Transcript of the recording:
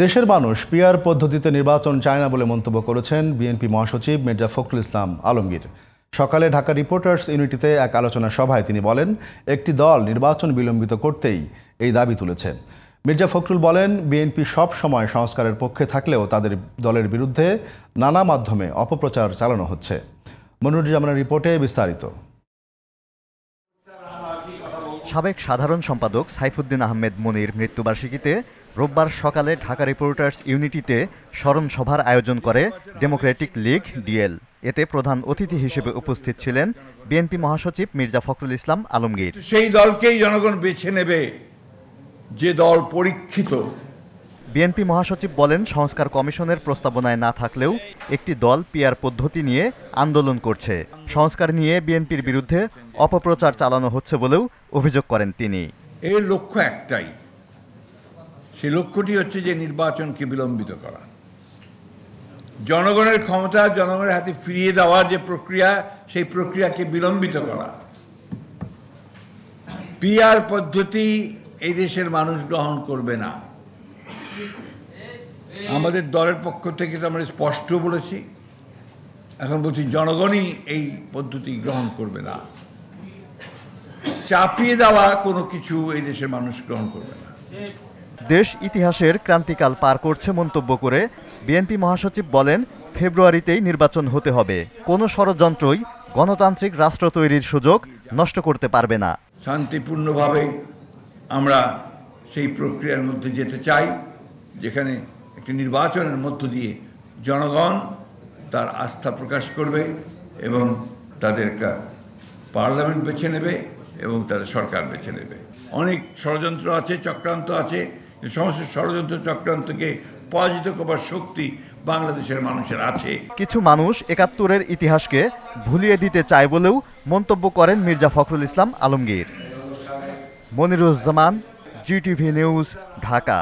দেশের মানুষ পিআর পদ্ধতিতে নির্বাচন চায় না বলে মন্তব্য করেছেন বিএনপি মহাসচিব মির্জা ফখরুল ইসলাম আলমগীর। সকালে ঢাকা রিপোর্টার্স ইউনিটিতে এক আলোচনা সভায় তিনি বলেন, একটি দল নির্বাচন বিলম্বিত করতেই এই দাবি তুলেছে। মির্জা ফখরুল বলেন, বিএনপি সব সময় সংস্কারের পক্ষে থাকলেও তাদের দলের বিরুদ্ধে নানা মাধ্যমে অপপ্রচার চালানো হচ্ছে। মনিরুজ্জামানের রিপোর্টে বিস্তারিত। সাবেক সাধারণ সম্পাদক সাইফুদ্দিন আহমেদ মনির মৃত্যুবার্ষিকীতে রোববার সকালে ঢাকা রিপোর্টার্স ইউনিটিতে স্মরণ সভার আয়োজন করে ডেমোক্রেটিক লীগ ডিএল। এতে প্রধান অতিথি হিসেবে উপস্থিত ছিলেন বিএনপি মহাসচিব মির্জা ফখরুল ইসলাম আলমগীর। সেই দলকেই জনগণ বেছে নেবে যে দল পরীক্ষিত। বিএনপি মহাসচিব বলেন, সংস্কার কমিশনের প্রস্তাবনায় না থাকলেও একটি দল পিআর পদ্ধতি নিয়ে আন্দোলন করছে। সংস্কার নিয়ে বিএনপির বিরুদ্ধে অপপ্রচার চালানো হচ্ছে বলেও অভিযোগ করেন তিনি। এর লক্ষ্য একটাই, সেই লক্ষ্যটি হচ্ছে যে নির্বাচনকে বিলম্বিত করা, জনগণের ক্ষমতা জনগণের হাতে ফিরিয়ে দেওয়ার যে প্রক্রিয়া, সেই প্রক্রিয়াকে বিলম্বিত করা। পিআর পদ্ধতি এই দেশের মানুষ গ্রহণ করবে না। আমাদের দলের পক্ষ থেকে তো আমরা স্পষ্ট বলেছি, এখন বলছি জনগণই এই পদ্ধতি গ্রহণ করবে না। চাপিয়ে দেওয়া কোনো কিছু এই দেশের মানুষ গ্রহণ করবে না। দেশ ইতিহাসের ক্রান্তিকাল পার করছে মন্তব্য করে বিএনপি মহাসচিব বলেন, ফেব্রুয়ারিতেই নির্বাচন হতে হবে। কোনো ষড়যন্ত্রই গণতান্ত্রিক রাষ্ট্র তৈরির সুযোগ নষ্ট করতে পারবে না। শান্তিপূর্ণভাবে আমরা সেই প্রক্রিয়ার মধ্যে যেতে চাই, যেখানে একটি নির্বাচনের মধ্য দিয়ে জনগণ তার আস্থা প্রকাশ করবে এবং তাদের একটা পার্লামেন্ট বেছে নেবে এবং তাদের সরকার বেছে নেবে। অনেক ষড়যন্ত্র আছে, চক্রান্ত আছে। সমস্ত ষড়যন্ত্র চক্রান্তকে পরাজিত করবার শক্তি বাংলাদেশের মানুষের আছে। কিছু মানুষ ৭১-এর ইতিহাসকে ভুলিয়ে দিতে চায় বলেও মন্তব্য করেন মির্জা ফখরুল ইসলাম আলমগীর। Moniruzzaman, GTV news, Dhaka.